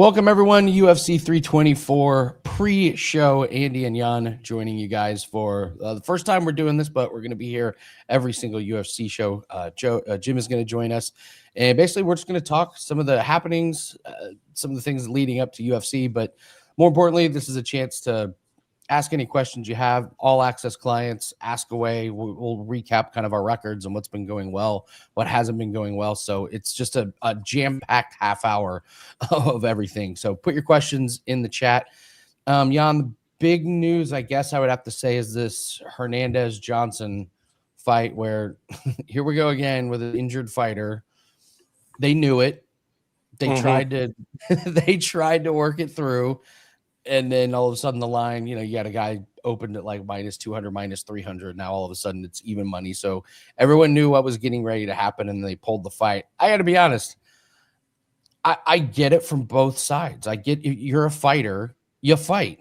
Welcome, everyone. UFC 324 pre-show. Andy and Jan joining you guys for the first time we're doing this, but we're going to be here every single UFC show. Jim is going to join us. And basically, we're just going to talk some of the happenings, some of the things leading up to UFC. But more importantly, this is a chance to ask any questions you have. All access clients, ask away. We'll recap kind of our records and what's been going well, what hasn't been going well. So it's just a jam-packed half hour of everything. So put your questions in the chat. Jan, the big news, I guess I would have to say, is this Hernandez-Johnson fight where here we go again with an injured fighter. They knew it. They tried to work it through. And then all of a sudden the line, you had a guy opened at like minus 200, minus 300. Now all of a sudden it's even money. So everyone knew what was getting ready to happen and they pulled the fight. I got to be honest. I get it from both sides. I get you're a fighter, you fight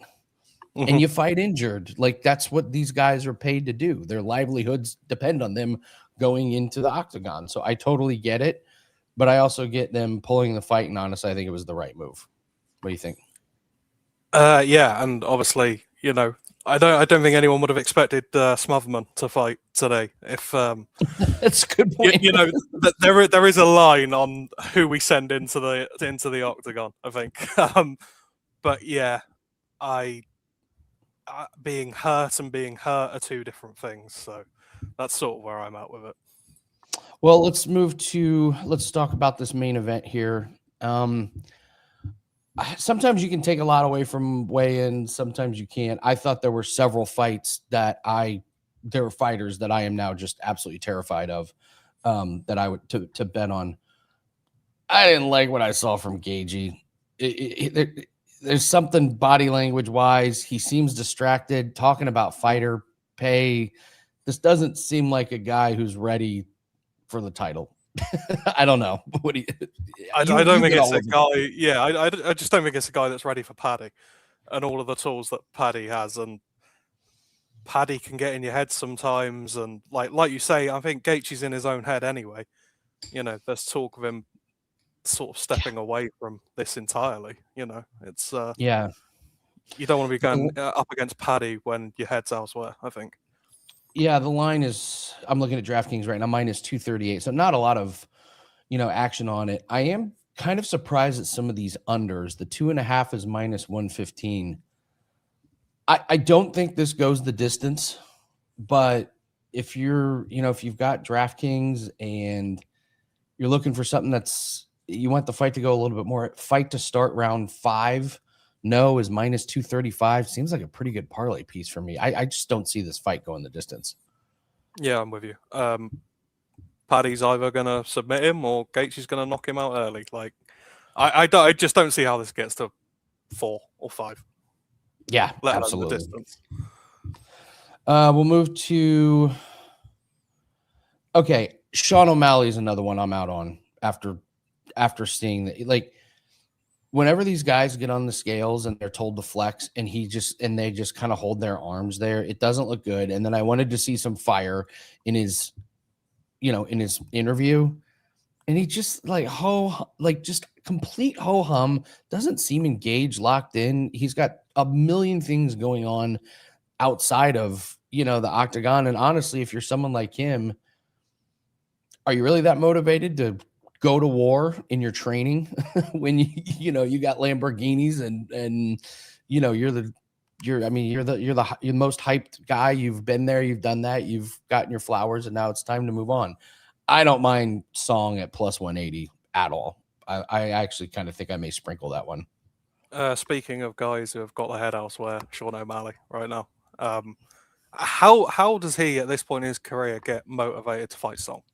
and you fight injured. Like that's what these guys are paid to do. Their livelihoods depend on them going into the octagon. So I totally get it, but I also get them pulling the fight. And honestly, I think it was the right move. What do you think? Yeah, and obviously, I don't think anyone would have expected Smotherman to fight today. If that's a good point. There is a line on who we send into the octagon, I think. But yeah, being hurt and being hurt are two different things. So that's sort of where I'm at with it. Well, let's talk about this main event here. Sometimes you can take a lot away from weigh-in. Sometimes you can't. I thought there were several fights there were fighters that I am now just absolutely terrified of that I would to bet on. I didn't like what I saw from Gaethje. There's something body language wise. He seems distracted talking about fighter pay. This doesn't seem like a guy who's ready for the title. I don't know. I don't think it's a guy. Yeah, I just don't think it's a guy that's ready for Paddy and all of the tools that Paddy has. And Paddy can get in your head sometimes. And like you say, I think Gaethje's in his own head anyway. There's talk of him sort of stepping away from this entirely. It's yeah. You don't want to be going up against Paddy when your head's elsewhere, I think. Yeah, the line is, I'm looking at DraftKings right now, minus 238. So not a lot of, action on it. I am kind of surprised at some of these unders. The 2.5 is minus 115. I don't think this goes the distance, but if if you've got DraftKings and you're looking for something you want the fight to go a little bit more, fight to start round 5. No is minus 235. Seems like a pretty good parlay piece for me. I just don't see this fight going the distance. Yeah, I'm with you. Paddy's either going to submit him or Gaethje's going to knock him out early. I just don't see how this gets to 4 or 5. Yeah, let absolutely. The distance. We'll move to. Okay, Sean O'Malley's another one I'm out on after seeing that. Whenever these guys get on the scales and they're told to flex and they just kind of hold their arms there, it doesn't look good. And then I wanted to see some fire in his interview. And he just just complete ho-hum, doesn't seem engaged, locked in. He's got a million things going on outside of, the octagon. And honestly, if you're someone like him, are you really that motivated to go to war in your training when you got Lamborghinis and you're the most hyped guy. You've been there, you've done that, you've gotten your flowers, and now it's time to move on. I don't mind Song at plus 180 at all. I actually kind of think I may sprinkle that one. Speaking of guys who have got their head elsewhere, Sean O'Malley right now. How does he at this point in his career get motivated to fight Song?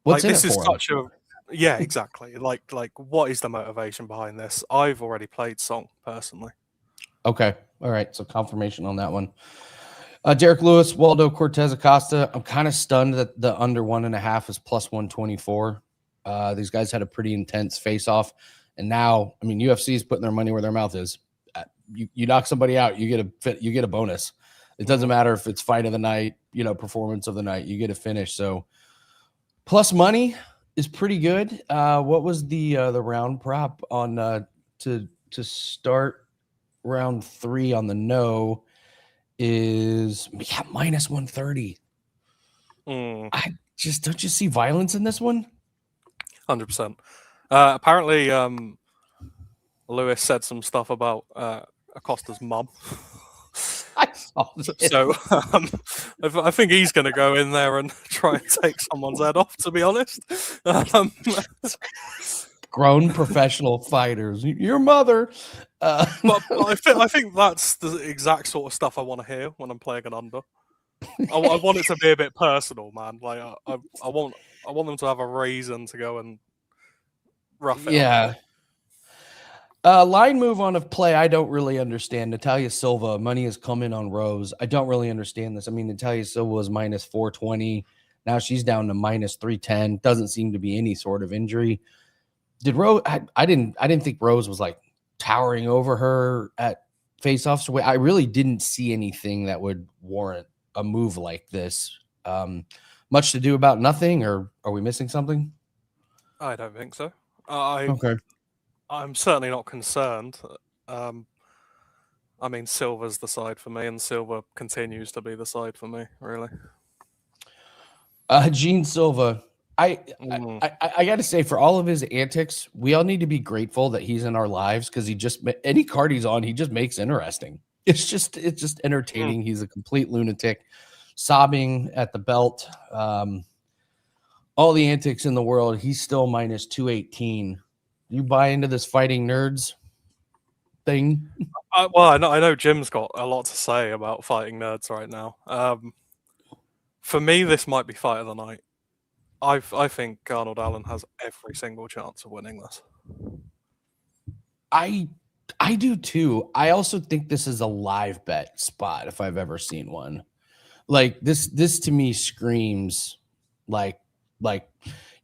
What's in it for him? Yeah, exactly. What is the motivation behind this? I've already played Song personally. Okay, all right. So confirmation on that one. Derek Lewis, Waldo Cortez Acosta. I'm kind of stunned that the under 1.5 is plus 124. These guys had a pretty intense face-off, and now, UFC is putting their money where their mouth is. You knock somebody out, you get a bonus. It doesn't matter if it's fight of the night, performance of the night. You get a finish. So plus money, is pretty good. What was the round prop on to start round 3 on the no is minus 130. I just don't you see violence in this one? 100%. Apparently, Lewis said some stuff about Acosta's mum. I saw this. So I think he's going to go in there and try and take someone's head off, to be honest. Grown professional fighters, your mother. But I think that's the exact sort of stuff I want to hear when I'm playing an under. I want it to be a bit personal, man. Like I want them to have a reason to go and rough it. Yeah. Line move on of play, I don't really understand. Natalia Silva, money has come in on Rose. I don't really understand this. I mean, Natalia Silva was minus 420. Now she's down to minus 310. Doesn't seem to be any sort of injury. Did Rose? I didn't think Rose was like towering over her at face-offs. I really didn't see anything that would warrant a move like this. Much to do about nothing, or are we missing something? I don't think so. Okay. I'm certainly not concerned. I mean, Silva's the side for me, and Silva continues to be the side for me, really. Gene Silva, I got to say, for all of his antics, we all need to be grateful that he's in our lives, because any card he's on, he just makes interesting. It's just entertaining. He's a complete lunatic, sobbing at the belt. All the antics in the world. He's still minus 218. You buy into this fighting nerds thing? Well, I know Jim's got a lot to say about fighting nerds right now. For me, this might be fight of the night. I think Arnold Allen has every single chance of winning this. I do too. I also think this is a live bet spot if I've ever seen one. Like this to me screams like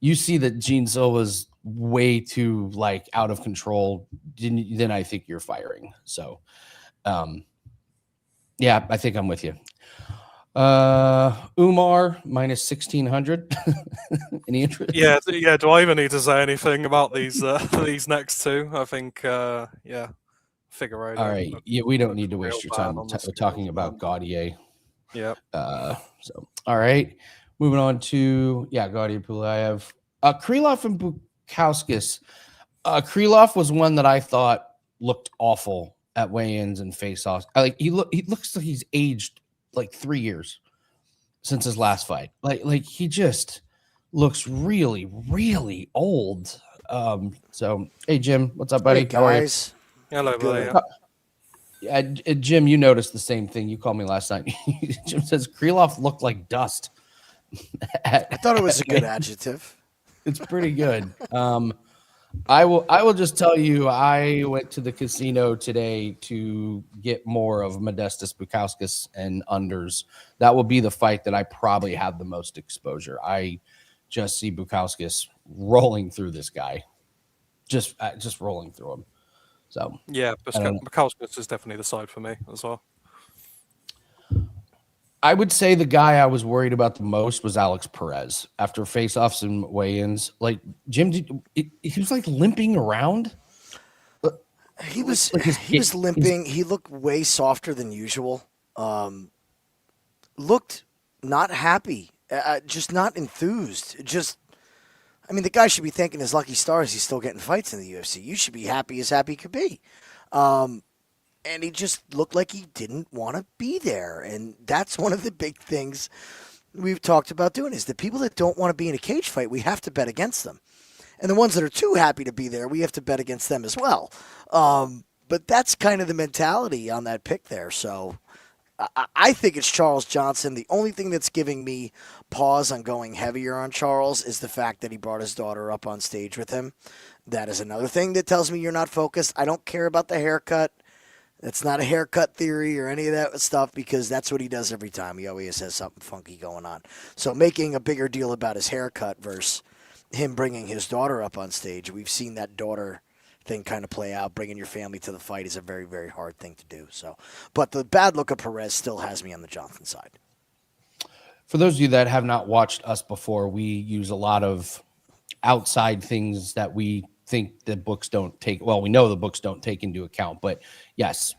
you see that Gene Silva's way too like out of control, then I think you're firing. So yeah, I think I'm with you. Umar minus 1600. Any interest? Yeah. Do I even need to say anything about these these next two? I think yeah, Figueiredo. All right. Yeah, we don't need to waste your time talking about Gaethje. Yeah. So all right. Moving on to Gaethje Pulev. Krylov and Bukauskas. Krylov was one that I thought looked awful at weigh-ins and face-offs. He looks like he's aged like 3 years since his last fight. Like he just looks really, really old. So hey Jim, what's up, buddy? Hey guys. Hello, buddy. Yeah, Jim, you noticed the same thing. You called me last night. Jim says Krylov looked like dust. I thought it was a good adjective. It's pretty good. I will just tell you, I went to the casino today to get more of Modestas Bukauskas and unders. That will be the fight that I probably have the most exposure. I just see Bukauskas rolling through this guy, just rolling through him. So yeah, Bukauskas is definitely the side for me as well. I would say the guy I was worried about the most was Alex Perez after face-offs and weigh-ins. Like Jim, he was like limping around. He was limping. He looked way softer than usual. Looked not happy. Just not enthused. I mean, the guy should be thanking his lucky stars he's still getting fights in the UFC. You should be happy as happy could be. And he just looked like he didn't want to be there. And that's one of the big things we've talked about doing is the people that don't want to be in a cage fight, we have to bet against them. And the ones that are too happy to be there, we have to bet against them as well. But that's kind of the mentality on that pick there. So I think it's Charles Johnson. The only thing that's giving me pause on going heavier on Charles is the fact that he brought his daughter up on stage with him. That is another thing that tells me you're not focused. I don't care about the haircut. That's not a haircut theory or any of that stuff because that's what he does every time. He always has something funky going on. So making a bigger deal about his haircut versus him bringing his daughter up on stage, we've seen that daughter thing kind of play out. Bringing your family to the fight is a very, very hard thing to do. So, but the bad look of Perez still has me on the Johnson side. For those of you that have not watched us before, we use a lot of outside things that we think the books don't take. Well, we know the books don't take into account, but yes,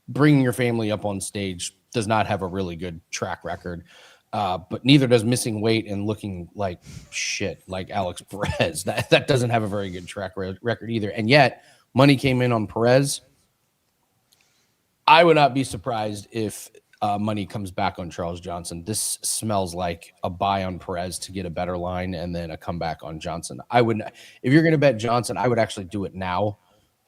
bringing your family up on stage does not have a really good track record. But neither does missing weight and looking like shit, like Alex Perez. That doesn't have a very good track record either. And yet, money came in on Perez. I would not be surprised if money comes back on Charles Johnson. This smells like a buy on Perez to get a better line and then a comeback on Johnson. I would, if you're going to bet Johnson, I would actually do it now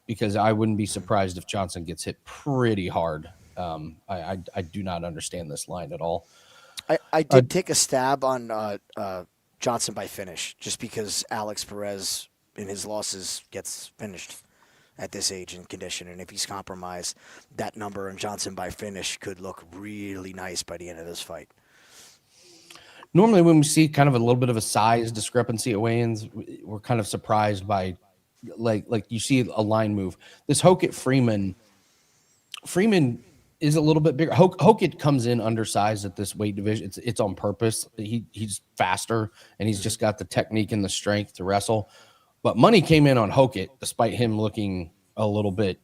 because I wouldn't be surprised if Johnson gets hit pretty hard. I do not understand this line at all. I did take a stab on Johnson by finish just because Alex Perez in his losses gets finished at this age and condition. And if he's compromised, that number on Johnson by finish could look really nice by the end of this fight. Normally when we see kind of a little bit of a size discrepancy at weigh-ins, we're kind of surprised by like you see a line move. This Hokett Freeman is a little bit bigger. Hokett comes in undersized at this weight division. It's on purpose. He's faster and he's just got the technique and the strength to wrestle. But money came in on Hokett despite him looking a little bit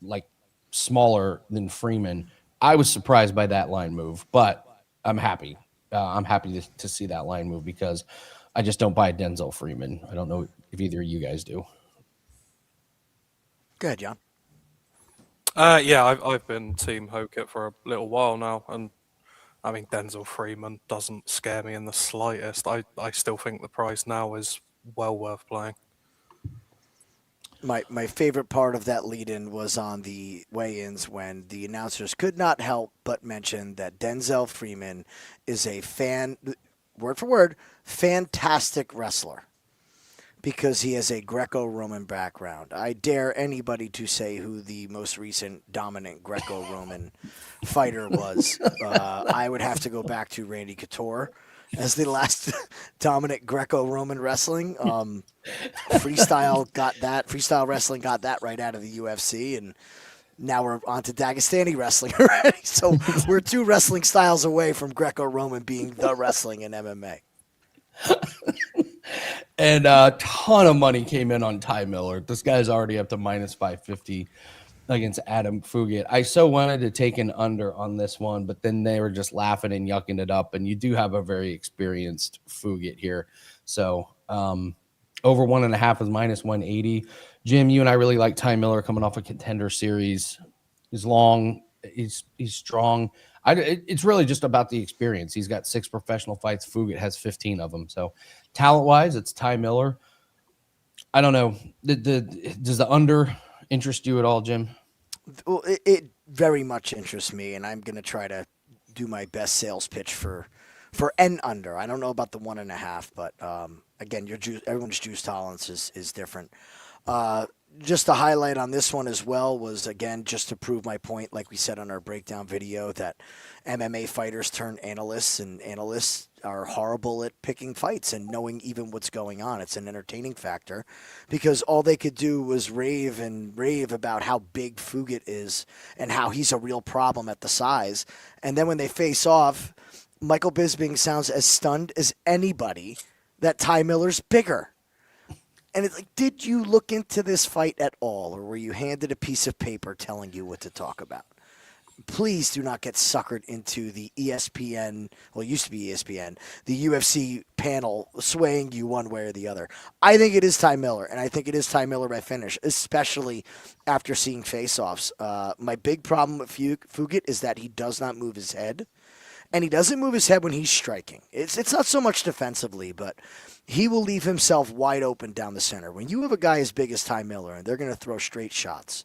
like smaller than Freeman. I was surprised by that line move, but I'm happy. I'm happy to see that line move because I just don't buy Denzel Freeman. I don't know if either of you guys do. Go ahead, John. Yeah, I've been Team Hokett for a little while now, and I mean Denzel Freeman doesn't scare me in the slightest. I still think the price now is well worth playing. My favorite part of that lead-in was on the weigh-ins when the announcers could not help but mention that Denzel Freeman is a word for word, fantastic wrestler because he has a Greco-Roman background. I dare anybody to say who the most recent dominant Greco-Roman fighter was. I would have to go back to Randy Couture as the last dominant Greco-Roman wrestling. Freestyle wrestling got that right out of the UFC, and now we're on to Dagestani wrestling already. So we're 2 wrestling styles away from Greco-Roman being the wrestling in MMA. And a ton of money came in on Ty Miller. This guy's already up to minus 550 against Adam Fugit. I so wanted to take an under on this one, but then they were just laughing and yucking it up. And you do have a very experienced Fugit here. So over 1.5 is minus 180. Jim, you and I really like Ty Miller coming off a contender series. He's long. He's strong. It's really just about the experience. He's got 6 professional fights. Fugit has 15 of them. So talent-wise, it's Ty Miller. I don't know. Does the under interest you at all, Jim? Well, it very much interests me, and I'm going to try to do my best sales pitch for an under. I don't know about the 1.5, but again, everyone's juice tolerance is different. Just to highlight on this one as well was, again, just to prove my point, like we said on our breakdown video, that MMA fighters turn analysts, and analysts are horrible at picking fights and knowing even what's going on. It's an entertaining factor because all they could do was rave about how big Fugit is and how he's a real problem at the size. And then when they face off, Michael Bisping sounds as stunned as anybody that Ty Miller's bigger. And it's like, did you look into this fight at all, or were you handed a piece of paper telling you what to talk about? Please do not get suckered into the ESPN, well, it used to be ESPN, the UFC panel swaying you one way or the other. I think it is Ty Miller, and I think it is Ty Miller by finish, especially after seeing face-offs. My big problem with Fugit is that he does not move his head. And he doesn't move his head when he's striking. It's not so much defensively, but he will leave himself wide open down the center. When you have a guy as big as Ty Miller and they're going to throw straight shots,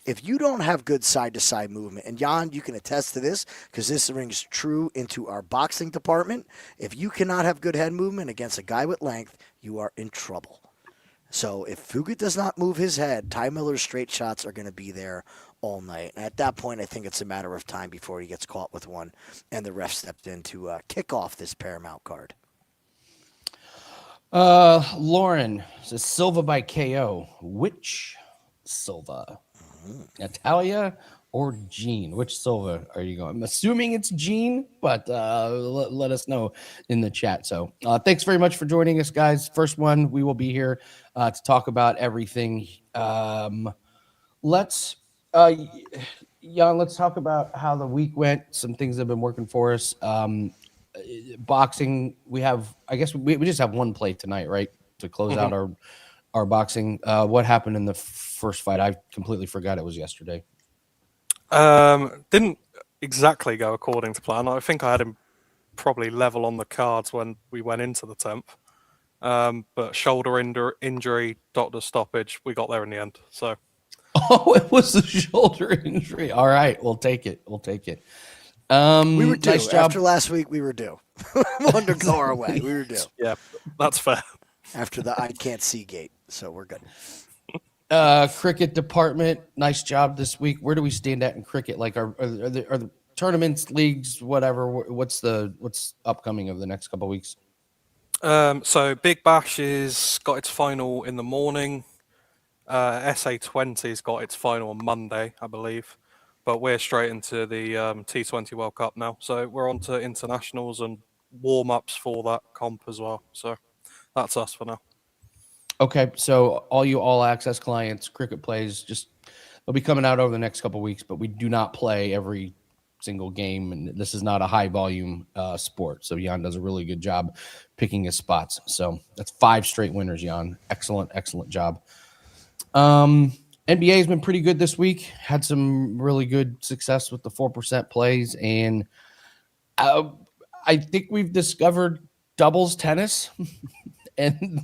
if you don't have good side-to-side movement, and Jan, you can attest to this because this rings true into our boxing department, if you cannot have good head movement against a guy with length, you are in trouble. So if Fugit does not move his head, Ty Miller's straight shots are going to be there all night. And at that point, I think it's a matter of time before he gets caught with one, and the ref stepped in to kick off this Paramount card. Lauren says Silva by KO. Which Silva? Natalia or Gene? Which Silva are you going? I'm assuming it's Gene, but let us know in the chat. So thanks very much for joining us, guys. First one, we will be here to talk about everything. Let's talk about how the week went. Some things have been working for us. Boxing, I guess we just have one play tonight, right? To close out our boxing. What happened in the first fight? I completely forgot it was yesterday. Didn't exactly go according to plan. I think I had him probably level on the cards when we went into the 10th. But shoulder injury, doctor stoppage, we got there in the end. So, it was the shoulder injury. All right, we'll take it. We were due. Nice job. After last week, we were due. Wanted to go our way. We were due. Yeah, that's fair. After the I can't see gate, so we're good. Cricket department, nice job this week. Where do we stand at in cricket? Like, are the tournaments, leagues, whatever? What's upcoming over the next couple of weeks? So Big Bash is got its final in the morning. SA20's got its final on Monday, I believe. But we're straight into the T20 World Cup now. So we're on to internationals and warm-ups for that comp as well. So that's us for now. Okay, so all you all-access clients, cricket plays, they'll be coming out over the next couple of weeks, but we do not play every single game, and this is not a high-volume sport. So Jan does a really good job picking his spots. So that's 5 straight winners, Jan. Excellent job. NBA has been pretty good this week. Had some really good success with the 4% plays, and I think we've discovered doubles tennis. And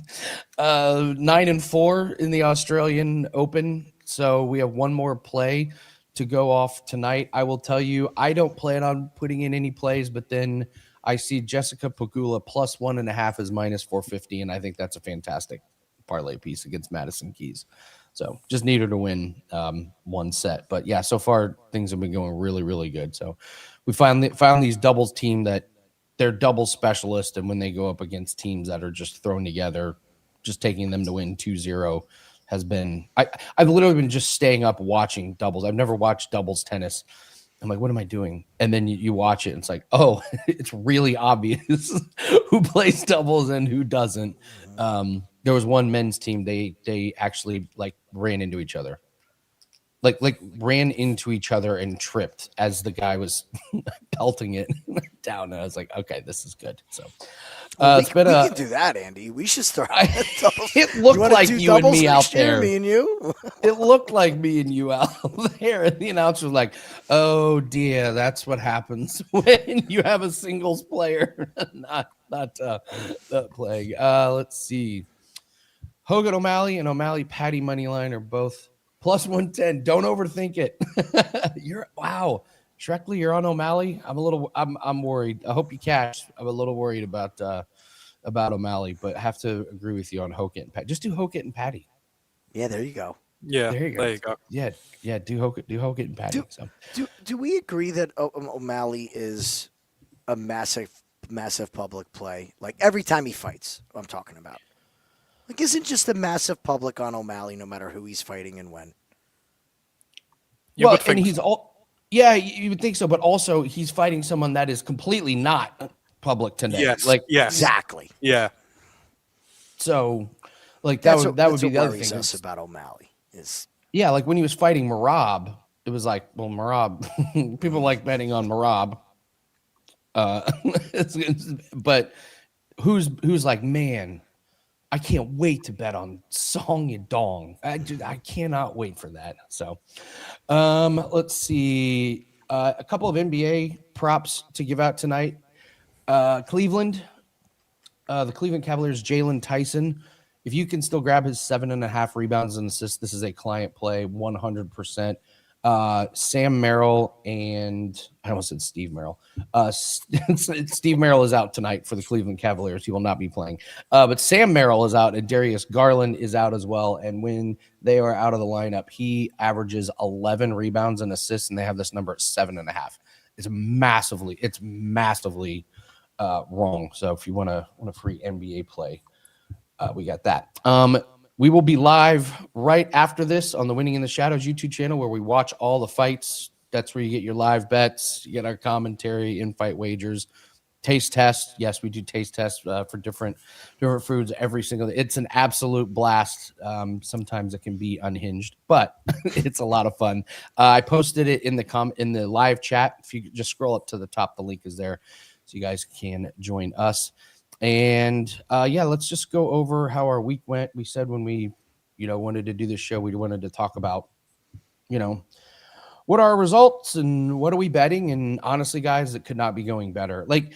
9-4 in the Australian Open. So we have one more play to go off tonight. I will tell you, I don't plan on putting in any plays, but then I see Jessica Pegula plus 1.5 is minus 450, and I think that's a fantastic parlay piece against Madison Keys. So just need her to win one set. But yeah, so far things have been going really, really good. So we found these doubles team that they're double specialists, and when they go up against teams that are just thrown together, just taking them to win 2-0 has been I've literally been just staying up watching doubles. I've never watched doubles tennis. I'm like, what am I doing? And then you watch it and it's like, oh, it's really obvious who plays doubles and who doesn't. There was one men's team, they actually like ran into each other. Like ran into each other and tripped as the guy was pelting it down. And I was like, okay, this is good. So we can do that, Andy. We should start. It looked like you and me out there. Me and you. It looked like me and you out there. And the announcer was like, oh dear, that's what happens when you have a singles player not playing. Let's see. Hogan O'Malley and O'Malley Paddy Moneyline are both plus 110. Don't overthink it. Wow. Shrekley, you're on O'Malley. I'm worried. I hope you cash. I'm a little worried about O'Malley, but I have to agree with you on Hokett and Paddy. Just do Hokett and Paddy. Yeah, there you go. Yeah, there you go. Yeah, do Hokett and Paddy. Do we agree that O'Malley is a massive public play? Like every time he fights, I'm talking about. Like, isn't just a massive public on O'Malley no matter who he's fighting and when? You would think so, but also he's fighting someone that is completely not public today. Yes, exactly. Yeah. So, like that would be the other thing us about O'Malley is like when he was fighting Merab, it was like, well, Merab, people like betting on Merab, but who's like, man, I can't wait to bet on Song Yadong. I cannot wait for that. So, let's see. A couple of NBA props to give out tonight. Cleveland, the Cleveland Cavaliers, Jalen Tyson. If you can still grab his 7.5 rebounds and assists, this is a client play, 100%. Sam Merrill and I almost said Steve Merrill. Steve Merrill is out tonight for the Cleveland Cavaliers. He will not be playing. But Sam Merrill is out and Darius Garland is out as well. And when they are out of the lineup, he averages 11 rebounds and assists, and they have this number at 7.5. It's massively wrong. So if you want a free NBA play, we got that. We will be live right after this on the Winning in the Shadows YouTube channel, where we watch all the fights That's where you get your live bets, you get our commentary, in-fight wagers, taste tests. Yes, we do taste tests for different foods every single day. It's an absolute blast. Sometimes it can be unhinged, but it's a lot of fun. I posted it in the live chat. If you just scroll up to the top, the link is there, so you guys can join us. And yeah, let's just go over how our week went. We said when we, wanted to do this show, we wanted to talk about, what are our results and what are we betting? And honestly, guys, it could not be going better. Like,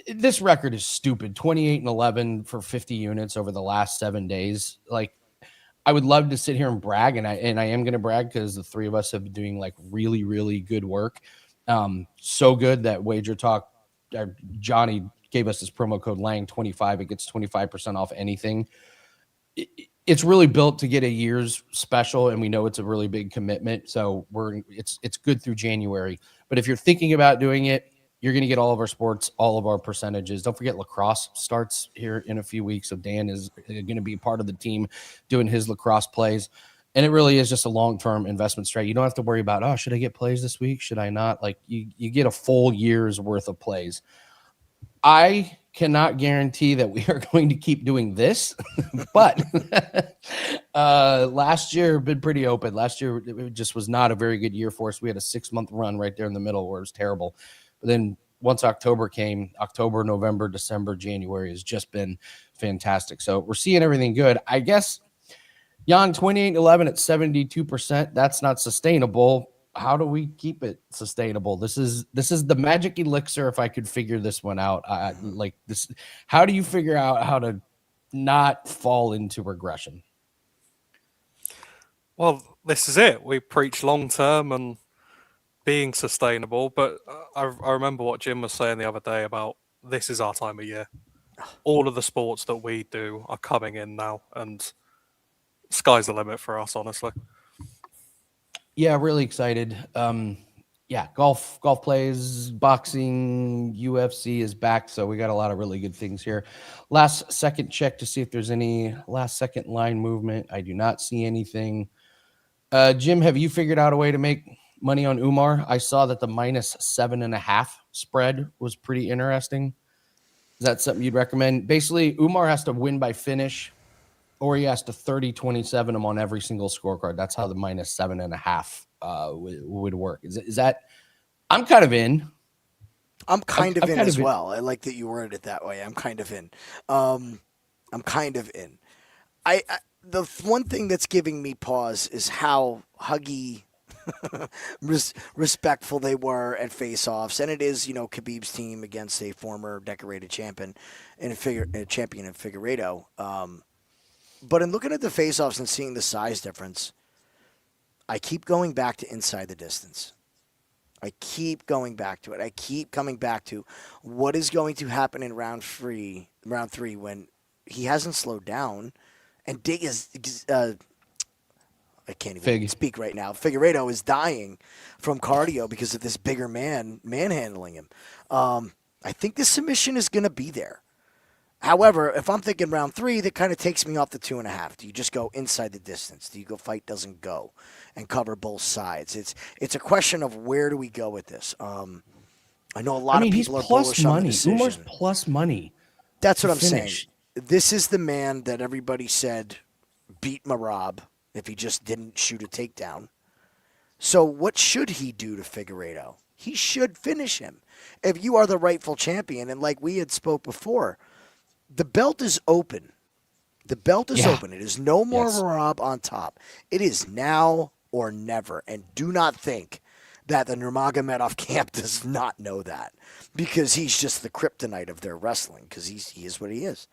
this record is stupid. 28-11 for 50 units over the last 7 days. Like, I would love to sit here and brag, and I am going to brag because the three of us have been doing like really, really good work. So good that Wager Talk, Johnny gave us this promo code Lang25. It gets 25% off anything. It's really built to get a year's special, and we know it's a really big commitment. So it's good through January. But if you're thinking about doing it, you're going to get all of our sports, all of our percentages. Don't forget lacrosse starts here in a few weeks. So Dan is going to be part of the team doing his lacrosse plays. And it really is just a long-term investment strategy. You don't have to worry about, should I get plays this week? Should I not? Like, you get a full year's worth of plays. I cannot guarantee that we are going to keep doing this, but last year been pretty open. Last year, it just was not a very good year for us. We had a 6-month run right there in the middle where it was terrible. But then once October came, October, November, December, January has just been fantastic. So we're seeing everything good. I guess, Jan, 28-11 at 72%, that's not sustainable. How do we keep it sustainable? This is the magic elixir. If I could figure this one out, like this, how do you figure out how to not fall into regression? Well, this is it. We preach long-term and being sustainable, but I remember what Jim was saying the other day about this is our time of year. All of the sports that we do are coming in now, and sky's the limit for us, honestly. Yeah, really excited. Yeah, golf plays, boxing, UFC is back, so we got a lot of really good things here. Last second check to see if there's any last second line movement. I do not see anything. Jim, have you figured out a way to make money on Umar? I saw that the -7.5 spread was pretty interesting. Is that something you'd recommend? Basically, Umar has to win by finish, or he has to 30-27 him on every single scorecard. That's how the -7.5 would work. Is that? I'm kind of in. I'm kind of in as well. I like that you worded it that way. I'm kind of in. The one thing that's giving me pause is how huggy, respectful they were at face-offs, and it is, Khabib's team against a former decorated champion in Figueiredo. But in looking at the face-offs and seeing the size difference, I keep going back to inside the distance. I keep going back to it. I keep coming back to what is going to happen in round three when he hasn't slowed down, and Dig is I can't even speak right now. Figueiredo is dying from cardio because of this bigger man manhandling him. I think the submission is going to be there. However, if I'm thinking round 3, that kind of takes me off the 2.5. Do you just go inside the distance? Do you go fight doesn't go and cover both sides? It's a question of where do we go with this. I know a lot of people are bullish on the decision. Umar's plus money. That's what I'm saying. This is the man that everybody said beat Merab if he just didn't shoot a takedown. So what should he do to Figueiredo? He should finish him. If you are the rightful champion, and like we had spoke before, the belt is open. The belt is open. It is no more Merab on top. It is now or never. And do not think that the Nurmagomedov camp does not know that, because he's just the kryptonite of their wrestling, because he is what he is.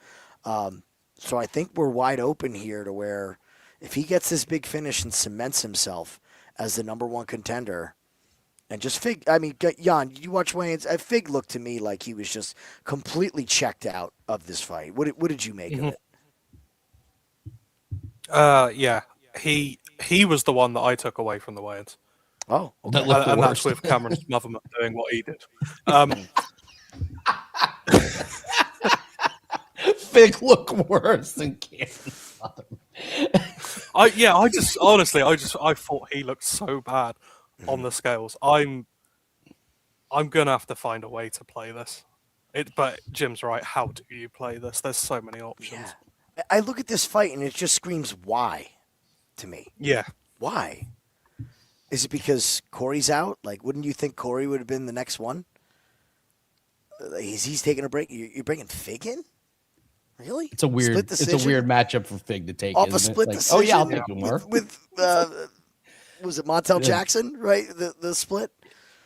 So I think we're wide open here to where if he gets this big finish and cements himself as the number one contender, and just Fig, Jan, you watch Wayne's, Fig looked to me like he was just completely checked out of this fight. What did you make of it? Yeah, he was the one that I took away from the weigh-ins. Oh, okay. And that's with Cameron Smotherman doing what he did. Fig look worse than Cameron Smotherman. I thought he looked so bad. on the scales. I'm gonna have to find a way to play this. But Jim's right. How do you play this? There's so many options. Yeah. I look at this fight and it just screams why to me. Yeah. Why? Is it because Corey's out? Like, wouldn't you think Corey would have been the next one? He's taking a break. You're bringing Fig in? Really? It's a weird matchup for Fig to take. Off a split decision. Oh yeah, I'll take him more. With was it Montel Jackson? Right, the split.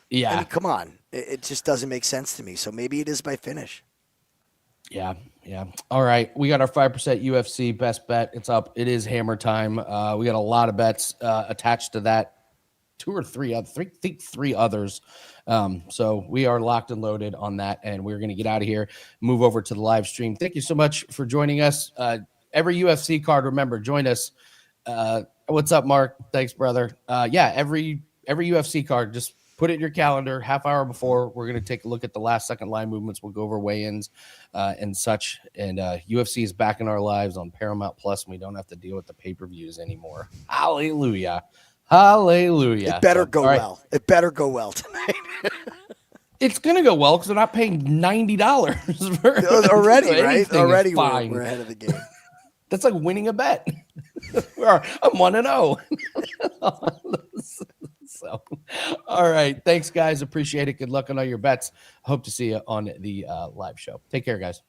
Yeah. I mean, come on, it just doesn't make sense to me. So maybe it is by finish. Yeah. All right, we got our 5% UFC best bet. It's up. It is hammer time. We got a lot of bets attached to that. 2 or 3, I think 3 others. So we are locked and loaded on that, and we're going to get out of here, move over to the live stream. Thank you so much for joining us. Every UFC card, remember, join us. What's up, Mark? Thanks, brother. Every UFC card, just put it in your calendar, half hour before. We're going to take a look at the last second line movements. We'll go over weigh-ins and such. And UFC is back in our lives on Paramount Plus, and we don't have to deal with the pay-per-views anymore. Hallelujah. It better go well. It better go well tonight. It's going to go well because they're not paying $90 for already, right? Already we're ahead of the game. That's like winning a bet. I'm 1-0. So, all right. Thanks, guys. Appreciate it. Good luck on all your bets. Hope to see you on the live show. Take care, guys.